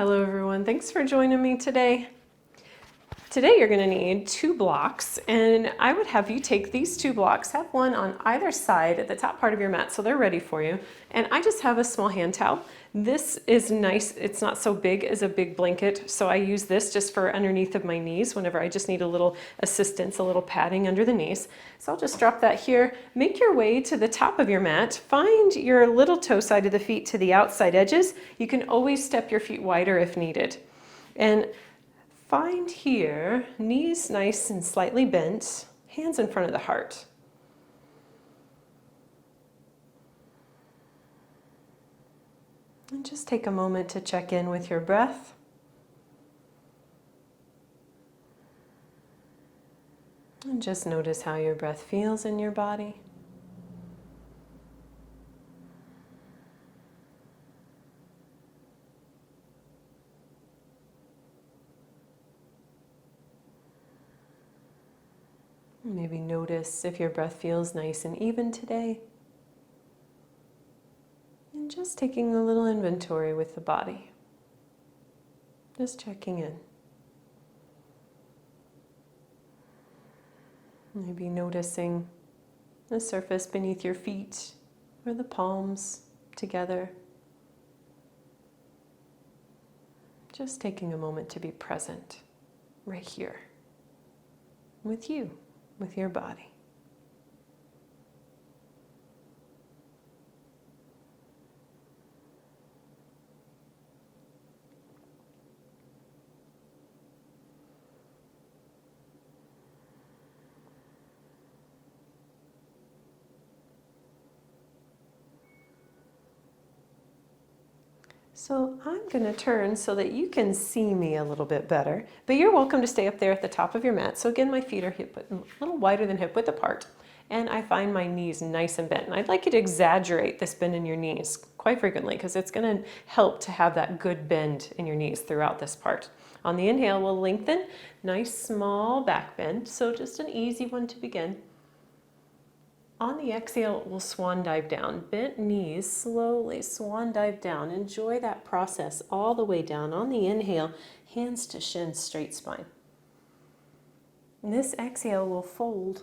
Hello everyone, thanks for joining me today. Today you're going to need 2 blocks, and I would have you take these 2 blocks, have one on either side at the top part of your mat so they're ready for you. And I just have a small hand towel. This is nice, it's not so big as a big blanket, so I use this just for underneath of my knees whenever I just need a little assistance, a little padding under the knees. So I'll just drop that here. Make your way to the top of your mat. Find your little toe side of the feet to the outside edges. You can always step your feet wider if needed. And find here, knees nice and slightly bent, hands in front of the heart. And just take a moment to check in with your breath. And just notice how your breath feels in your body. Maybe notice if your breath feels nice and even today. And just taking a little inventory with the body. Just checking in. Maybe noticing the surface beneath your feet or the palms together. Just taking a moment to be present right here with you, with your body. So I'm going to turn so that you can see me a little bit better, but you're welcome to stay up there at the top of your mat. So again, my feet are a little wider than hip width apart, and I find my knees nice and bent. And I'd like you to exaggerate this bend in your knees quite frequently because it's going to help to have that good bend in your knees throughout this part. On the inhale, we'll lengthen, nice small back bend, so just an easy one to begin. On the exhale, we'll swan dive down. Bent knees, slowly swan dive down. Enjoy that process all the way down. On the inhale, hands to shins, straight spine. And this exhale will fold.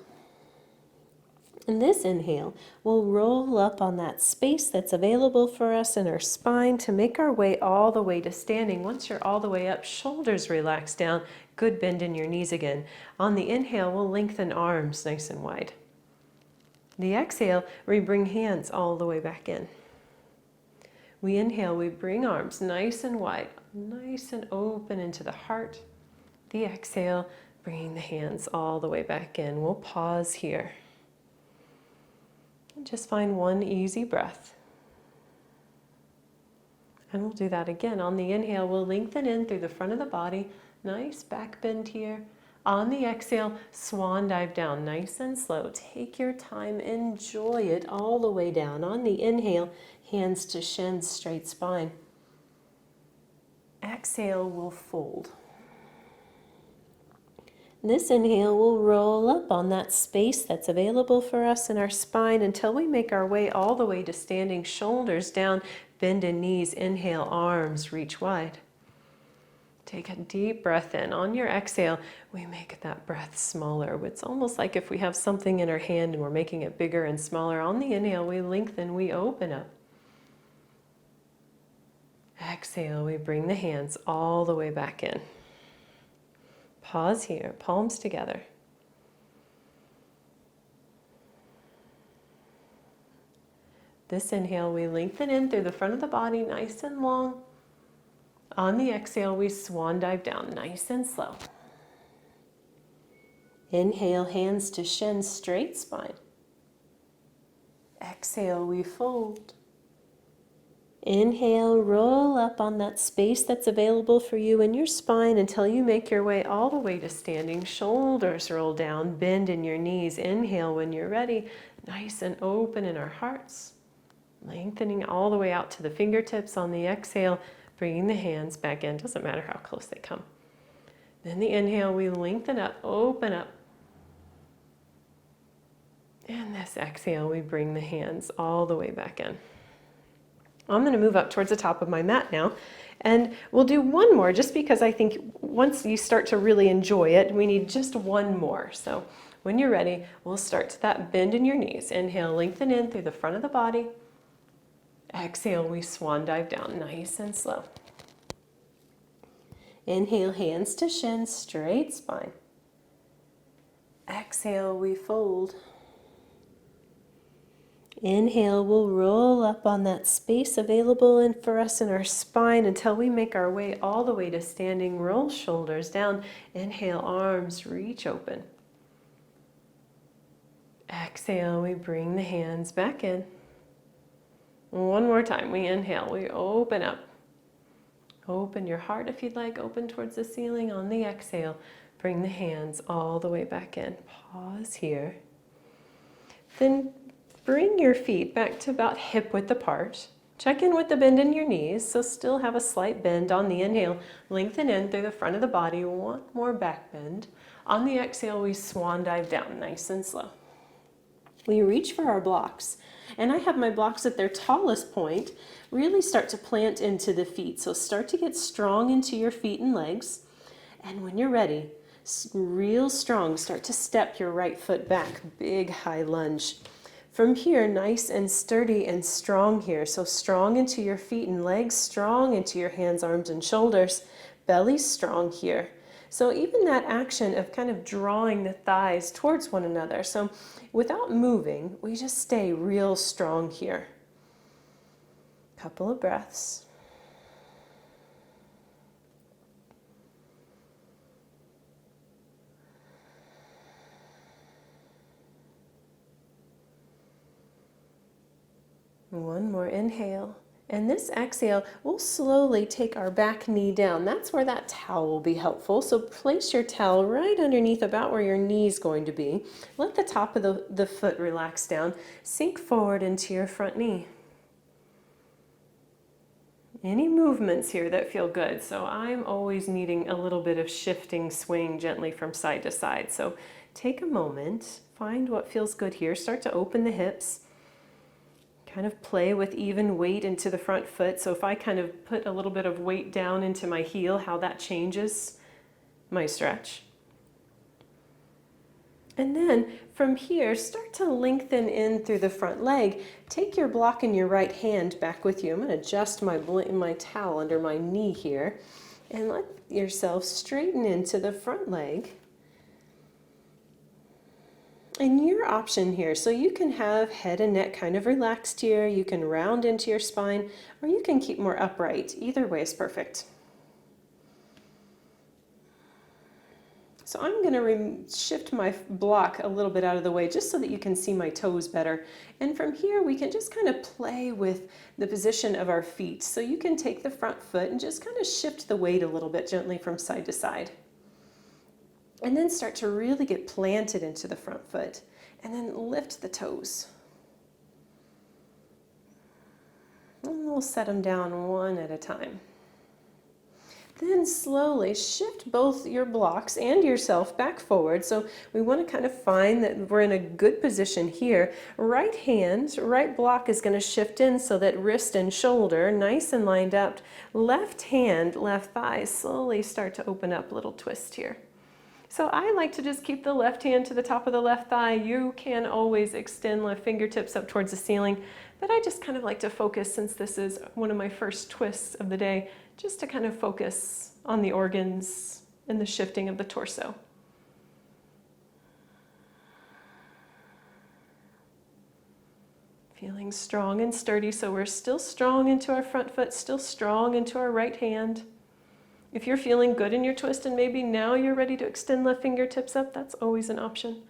And this inhale, we'll roll up on that space that's available for us in our spine to make our way all the way to standing. Once you're all the way up, shoulders relax down. Good bend in your knees again. On the inhale, we'll lengthen arms nice and wide. The exhale, we bring hands all the way back in. We inhale, we bring arms nice and wide, nice and open into the heart. The exhale, bringing the hands all the way back in. We'll pause here. And just find one easy breath. And we'll do that again. On the inhale, we'll lengthen in through the front of the body. Nice back bend here. On the exhale, swan dive down, nice and slow. Take your time, enjoy it all the way down. On the inhale, hands to shins, straight spine. Exhale, we'll fold. This inhale will roll up on that space that's available for us in our spine until we make our way all the way to standing, shoulders down, bend in knees. Inhale, arms reach wide. Take a deep breath in. On your exhale, we make that breath smaller. It's almost like if we have something in our hand and we're making it bigger and smaller. On the inhale, we lengthen, we open up. Exhale, we bring the hands all the way back in. Pause here, palms together. This inhale, we lengthen in through the front of the body, nice and long. On the exhale, we swan dive down, nice and slow. Inhale, hands to shins, straight spine. Exhale, we fold. Inhale, roll up on that space that's available for you in your spine until you make your way all the way to standing. Shoulders roll down, bend in your knees. Inhale when you're ready, nice and open in our hearts. Lengthening all the way out to the fingertips. On the exhale, bringing the hands back in. Doesn't matter how close they come. Then the inhale, we lengthen up, open up. And this exhale, we bring the hands all the way back in. I'm going to move up towards the top of my mat now. And we'll do one more just because I think once you start to really enjoy it, we need just one more. So when you're ready, we'll start to that bend in your knees. Inhale, lengthen in through the front of the body. Exhale, we swan dive down, nice and slow. Inhale, hands to shins, straight spine. Exhale, we fold. Inhale, we'll roll up on that space available for us in our spine until we make our way all the way to standing. Roll shoulders down. Inhale, arms reach open. Exhale, we bring the hands back in. One more time, we inhale, we open up. Open your heart if you'd like, open towards the ceiling. On the exhale, bring the hands all the way back in. Pause here. Then bring your feet back to about hip width apart. Check in with the bend in your knees, so still have a slight bend on the inhale. Lengthen in through the front of the body, one more back bend. On the exhale, we swan dive down, nice and slow. We reach for our blocks, and I have my blocks at their tallest point. Really start to plant into the feet, so start to get strong into your feet and legs. And when you're ready, real strong, start to step your right foot back, big high lunge. From here, nice and sturdy and strong here. So strong into your feet and legs, strong into your hands, arms, and shoulders. Belly strong here. So even that action of kind of drawing the thighs towards one another. So without moving, we just stay real strong here. Couple of breaths. One more inhale. And this exhale, we'll slowly take our back knee down. That's where that towel will be helpful. So place your towel right underneath about where your knee is going to be. Let the top of the foot relax down. Sink forward into your front knee. Any movements here that feel good. So I'm always needing a little bit of shifting, swing gently from side to side. So take a moment, find what feels good here. Start to open the hips. Kind of play with even weight into the front foot. So if I kind of put a little bit of weight down into my heel, how that changes my stretch. And then from here, start to lengthen in through the front leg. Take your block in your right hand back with you. I'm going to adjust my towel under my knee here. And let yourself straighten into the front leg. And your option here, so you can have head and neck kind of relaxed here, you can round into your spine, or you can keep more upright. Either way is perfect. So I'm going to shift my block a little bit out of the way just so that you can see my toes better. And from here we can just kind of play with the position of our feet. So you can take the front foot and just kind of shift the weight a little bit gently from side to side. And then start to really get planted into the front foot. And then lift the toes. And we'll set them down one at a time. Then slowly shift both your blocks and yourself back forward. So we want to kind of find that we're in a good position here. Right hand, right block is going to shift in so that wrist and shoulder nice and lined up. Left hand, left thigh slowly start to open up, little twist here. So I like to just keep the left hand to the top of the left thigh. You can always extend the fingertips up towards the ceiling, but I just kind of like to focus, since this is one of my first twists of the day, just to kind of focus on the organs and the shifting of the torso. Feeling strong and sturdy, so we're still strong into our front foot, still strong into our right hand. If you're feeling good in your twist and maybe now you're ready to extend the fingertips up, that's always an option.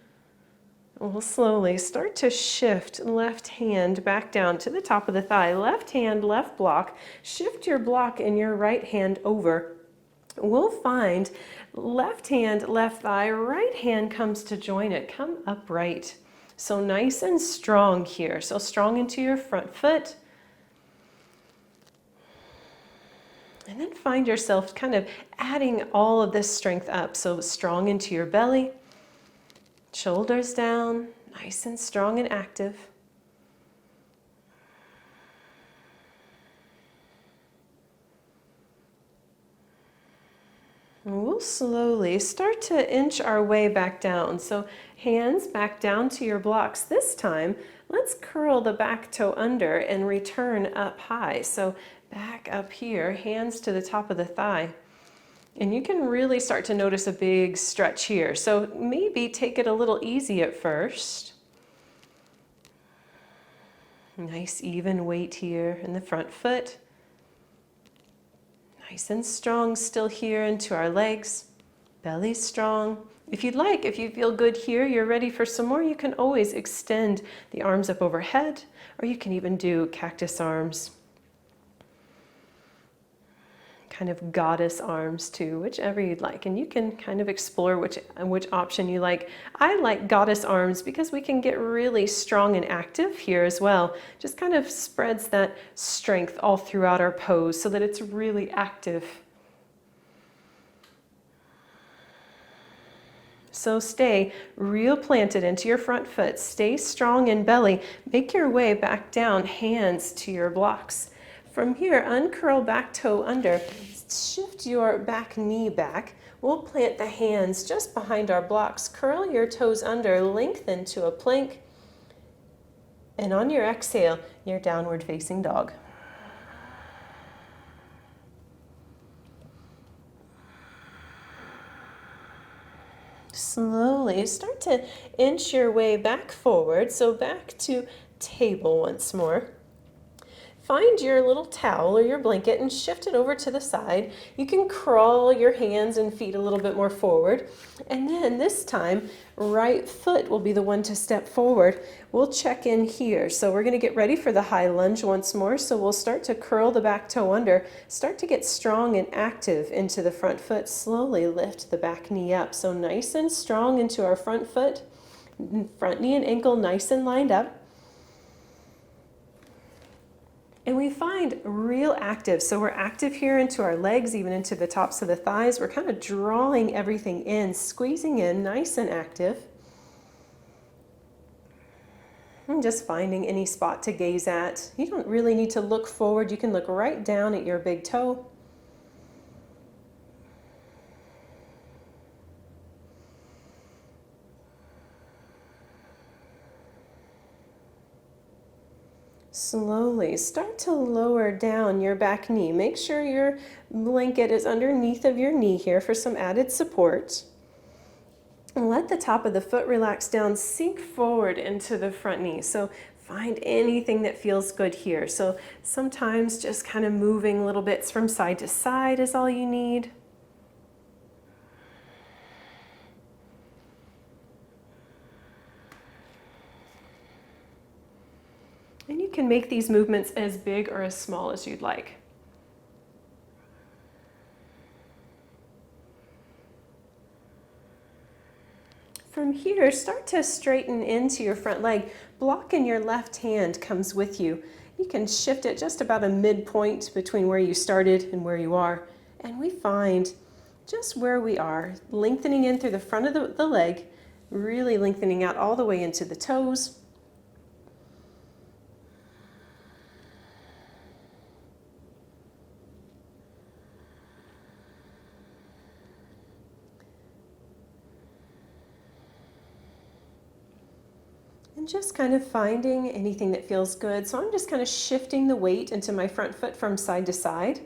We'll slowly start to shift left hand back down to the top of the thigh. Left hand, left block. Shift your block and your right hand over. We'll find left hand, left thigh, right hand comes to join it. Come upright. So nice and strong here. So strong into your front foot. And then find yourself kind of adding all of this strength up. So strong into your belly, shoulders down, nice and strong and active. And we'll slowly start to inch our way back down. So hands back down to your blocks. This time, let's curl the back toe under and return up high. So back up here, hands to the top of the thigh. And you can really start to notice a big stretch here. So maybe take it a little easy at first. Nice even weight here in the front foot. Nice and strong still here into our legs. Belly strong. If you'd like, if you feel good here, you're ready for some more, you can always extend the arms up overhead, or you can even do cactus arms. Kind of goddess arms too, whichever you'd like. And you can kind of explore which option you like. I like goddess arms because we can get really strong and active here as well. Just kind of spreads that strength all throughout our pose so that it's really active. So stay real planted into your front foot. Stay strong in belly. Make your way back down, hands to your blocks. From here, uncurl back toe under. Shift your back knee back. We'll plant the hands just behind our blocks. Curl your toes under, lengthen to a plank. And on your exhale, your downward facing dog. Slowly start to inch your way back forward. So back to table once more. Find your little towel or your blanket and shift it over to the side. You can crawl your hands and feet a little bit more forward. And then this time, right foot will be the one to step forward. We'll check in here. So we're going to get ready for the high lunge once more. So we'll start to curl the back toe under. Start to get strong and active into the front foot. Slowly lift the back knee up. So nice and strong into our front foot. Front knee and ankle nice and lined up. And we find real active. So we're active here into our legs, even into the tops of the thighs. We're kind of drawing everything in, squeezing in, nice and active. And just finding any spot to gaze at. You don't really need to look forward. You can look right down at your big toe. Slowly start to lower down your back knee. Make sure your blanket is underneath of your knee here for some added support. And let the top of the foot relax down, sink forward into the front knee. So find anything that feels good here. So sometimes just kind of moving little bits from side to side is all you need. And you can make these movements as big or as small as you'd like. From here, start to straighten into your front leg. Block in your left hand comes with you. You can shift it just about a midpoint between where you started and where you are. And we find just where we are, lengthening in through the front of the leg, really lengthening out all the way into the toes. Just kind of finding anything that feels good. So I'm just kind of shifting the weight into my front foot from side to side.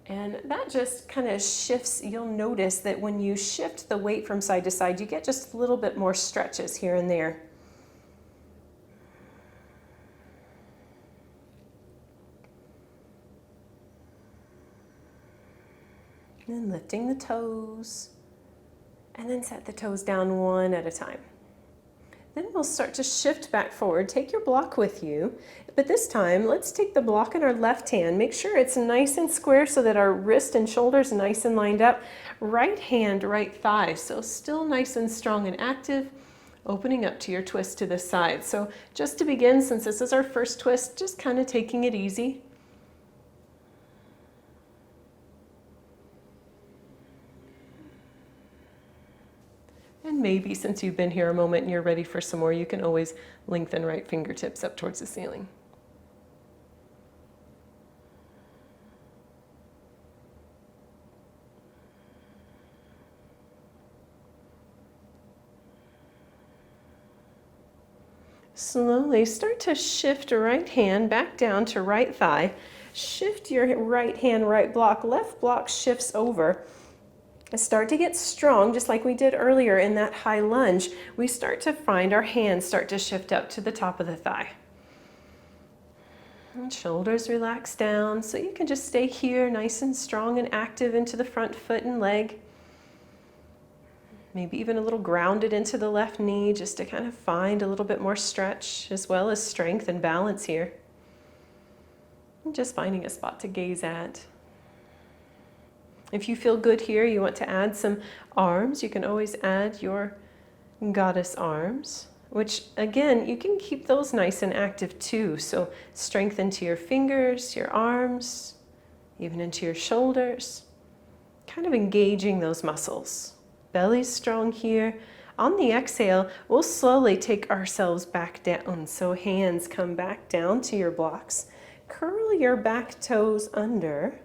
And that just kind of shifts. You'll notice that when you shift the weight from side to side, you get just a little bit more stretches here and there. And then lifting the toes. And then set the toes down one at a time. Then we'll start to shift back forward. Take your block with you, but this time let's take the block in our left hand. Make sure it's nice and square so that our wrist and shoulders are nice and lined up. Right hand, right thigh, so still nice and strong and active, opening up to your twist to the side. So just to begin, since this is our first twist, just kind of taking it easy. And maybe since you've been here a moment and you're ready for some more, you can always lengthen right fingertips up towards the ceiling. Slowly start to shift right hand back down to right thigh. Shift your right hand, right block, left block shifts over. Start to get strong, just like we did earlier in that high lunge. We start to find our hands start to shift up to the top of the thigh. And shoulders relax down, so you can just stay here nice and strong and active into the front foot and leg. Maybe even a little grounded into the left knee, just to kind of find a little bit more stretch as well as strength and balance here. And just finding a spot to gaze at. If you feel good here, you want to add some arms, you can always add your goddess arms, which again, you can keep those nice and active too. So strength into your fingers, your arms, even into your shoulders, kind of engaging those muscles. Belly's strong here. On the exhale, we'll slowly take ourselves back down. So hands come back down to your blocks. Curl your back toes under.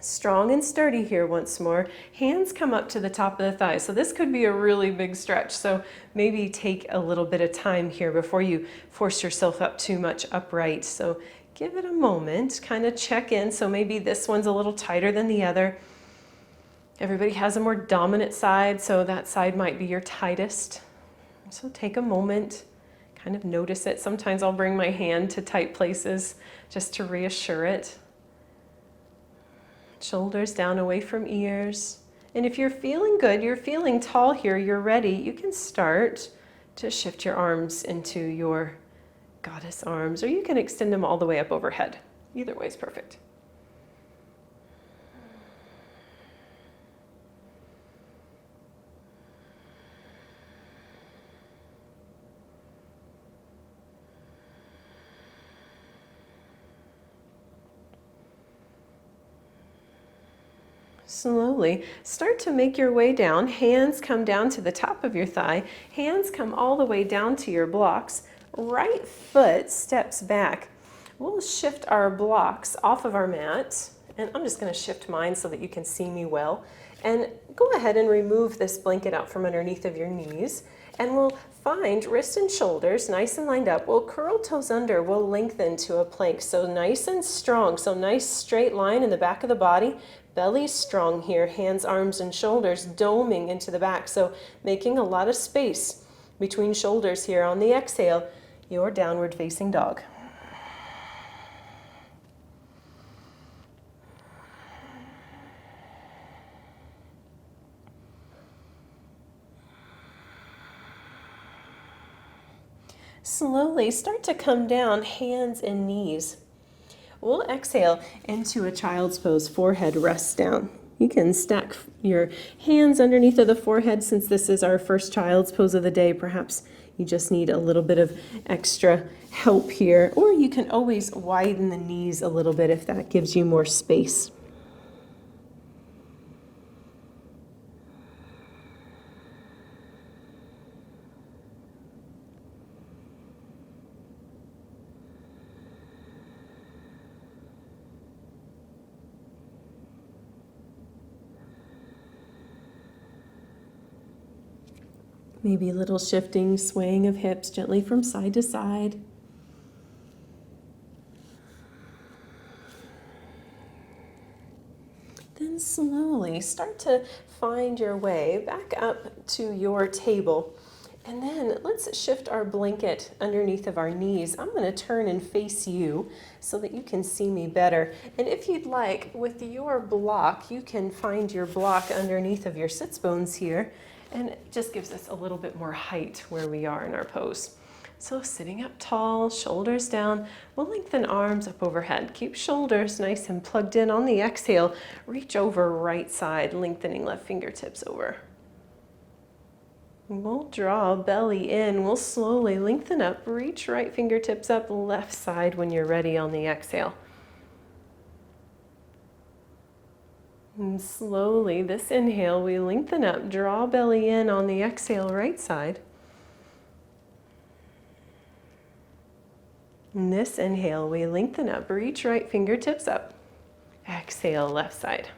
Strong and sturdy here once more. Hands come up to the top of the thighs. So this could be a really big stretch. So maybe take a little bit of time here before you force yourself up too much upright. So give it a moment, kind of check in. So maybe this one's a little tighter than the other. Everybody has a more dominant side, so that side might be your tightest. So take a moment, kind of notice it. Sometimes I'll bring my hand to tight places just to reassure it. Shoulders down away from ears. And if you're feeling good, you're feeling tall here, you're ready, you can start to shift your arms into your goddess arms, or you can extend them all the way up overhead. Either way is perfect. Slowly start to make your way down. Hands come down to the top of your thigh. Hands come all the way down to your blocks. Right foot steps back. We'll shift our blocks off of our mat. And I'm just going to shift mine so that you can see me well. And go ahead and remove this blanket out from underneath of your knees. And we'll find wrist and shoulders nice and lined up. We'll curl toes under. We'll lengthen to a plank. So nice and strong. So nice straight line in the back of the body. Belly's strong here, hands, arms, and shoulders doming into the back. So making a lot of space between shoulders here. On the exhale, your downward facing dog. Slowly start to come down, hands and knees. We'll exhale into a child's pose, forehead rests down. You can stack your hands underneath of the forehead since this is our first child's pose of the day. Perhaps you just need a little bit of extra help here, or you can always widen the knees a little bit if that gives you more space. Maybe a little shifting, swaying of hips gently from side to side. Then slowly start to find your way back up to your table. And then let's shift our blanket underneath of our knees. I'm going to turn and face you so that you can see me better. And if you'd like, with your block, you can find your block underneath of your sits bones here. And it just gives us a little bit more height where we are in our pose. So sitting up tall, shoulders down, we'll lengthen arms up overhead. Keep shoulders nice and plugged in on the exhale. Reach over right side, lengthening left fingertips over. We'll draw belly in. We'll slowly lengthen up, reach right fingertips up, left side when you're ready on the exhale. And slowly, this inhale, we lengthen up, draw belly in on the exhale, right side. And this inhale, we lengthen up, reach right fingertips up. Exhale, left side.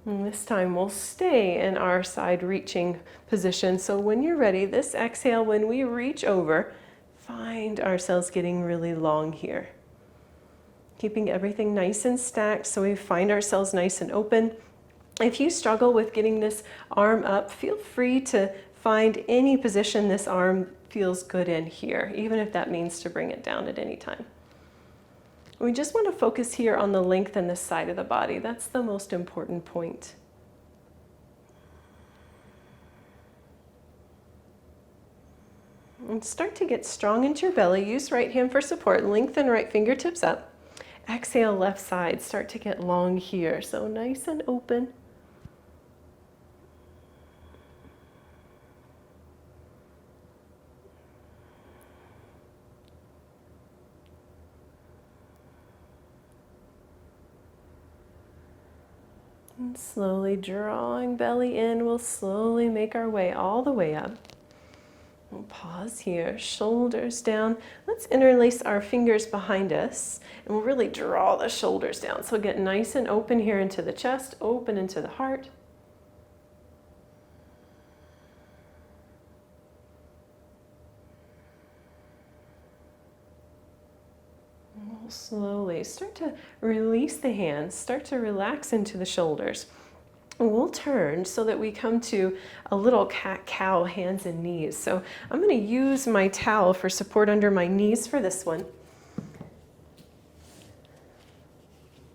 And this time we'll stay in our side reaching position. So when you're ready, this exhale, when we reach over, find ourselves getting really long here. Keeping everything nice and stacked so we find ourselves nice and open. If you struggle with getting this arm up, feel free to find any position this arm feels good in here, even if that means to bring it down at any time. We just want to focus here on the length and the side of the body. That's the most important point. And start to get strong into your belly. Use right hand for support. Lengthen right fingertips up. Exhale, left side. Start to get long here. So nice and open. And slowly drawing belly in, we'll slowly make our way all the way up. We'll pause here, shoulders down. Let's interlace our fingers behind us and we'll really draw the shoulders down. So get nice and open here into the chest, open into the heart. We'll slowly start to release the hands, start to relax into the shoulders. We'll turn so that we come to a little cat-cow, hands and knees. So I'm going to use my towel for support under my knees for this one.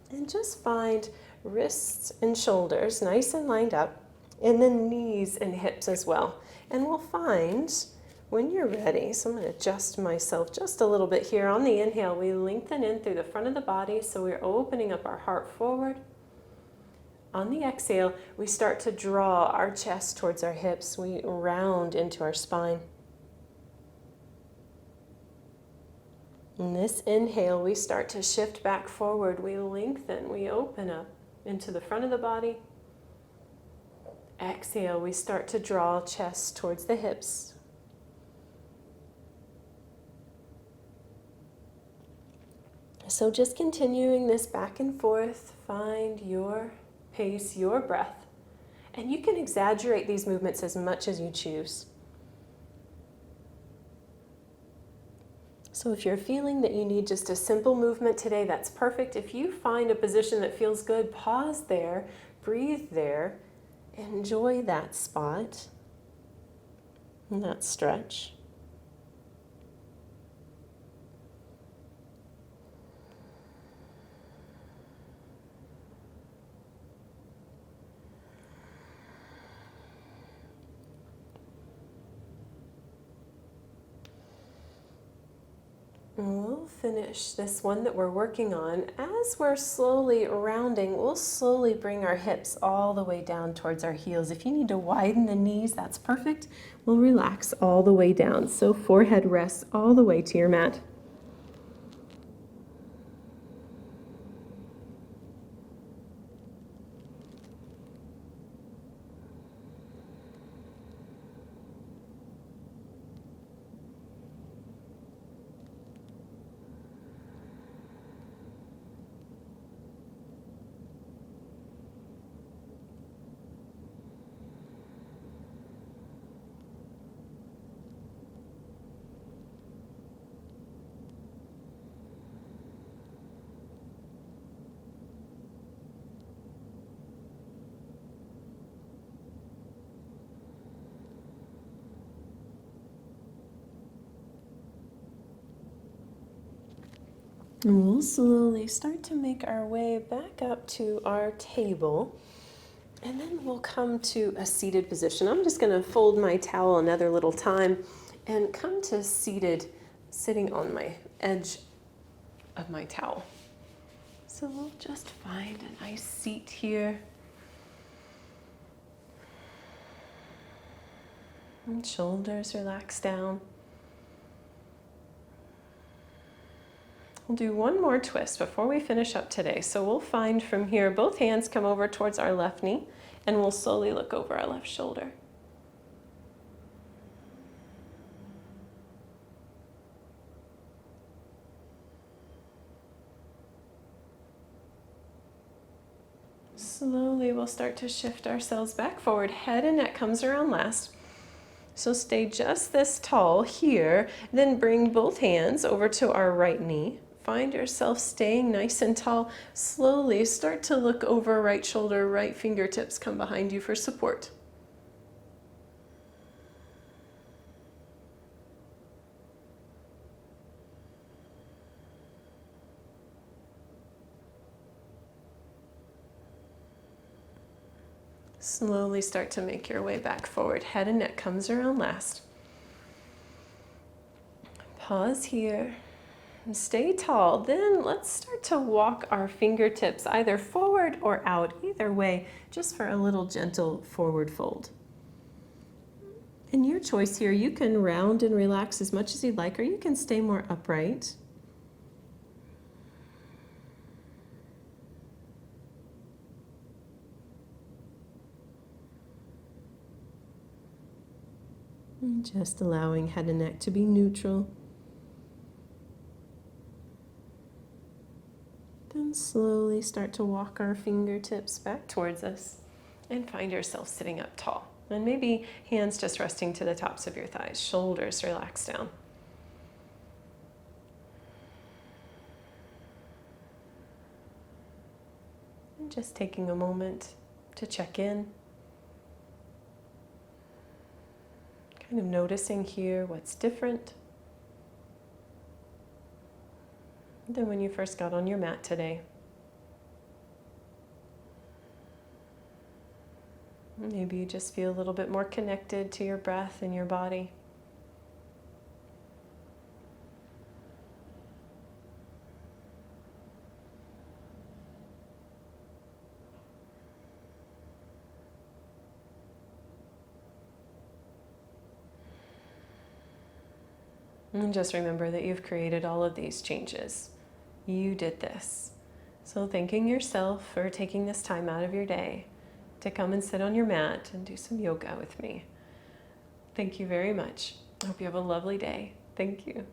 And just find wrists and shoulders nice and lined up, and then knees and hips as well. And we'll find when you're ready, so I'm going to adjust myself just a little bit here. On the inhale, we lengthen in through the front of the body, so we're opening up our heart forward. On the exhale, we start to draw our chest towards our hips. We round into our spine. In this inhale, we start to shift back forward. We lengthen, we open up into the front of the body. Exhale, we start to draw chest towards the hips. So just continuing this back and forth, find your pace, your breath. And you can exaggerate these movements as much as you choose. So if you're feeling that you need just a simple movement today, that's perfect. If you find a position that feels good, pause there, breathe there, enjoy that spot and that stretch. And we'll finish this one that we're working on. As we're slowly rounding, we'll slowly bring our hips all the way down towards our heels. If you need to widen the knees, that's perfect. We'll relax all the way down. So forehead rests all the way to your mat. And we'll slowly start to make our way back up to our table. And then we'll come to a seated position. I'm just going to fold my towel another little time and come to seated, sitting on my edge of my towel. So we'll just find a nice seat here. And shoulders relax down. We'll do one more twist before we finish up today. So we'll find from here, both hands come over towards our left knee, and we'll slowly look over our left shoulder. Slowly we'll start to shift ourselves back forward. Head and neck comes around last. So stay just this tall here, then bring both hands over to our right knee. Find yourself staying nice and tall. Slowly start to look over right shoulder, right fingertips come behind you for support. Slowly start to make your way back forward. Head and neck comes around last. Pause here and stay tall. Then let's start to walk our fingertips either forward or out, either way, just for a little gentle forward fold. And your choice here, you can round and relax as much as you'd like, or you can stay more upright. And just allowing head and neck to be neutral. Then slowly start to walk our fingertips back towards us and find yourself sitting up tall. And maybe hands just resting to the tops of your thighs, shoulders relax down. And just taking a moment to check in. Kind of noticing here what's different than when you first got on your mat today. Maybe you just feel a little bit more connected to your breath and your body. And just remember that you've created all of these changes. You did this. So thanking yourself for taking this time out of your day to come and sit on your mat and do some yoga with me. Thank you very much. I hope you have a lovely day. Thank you.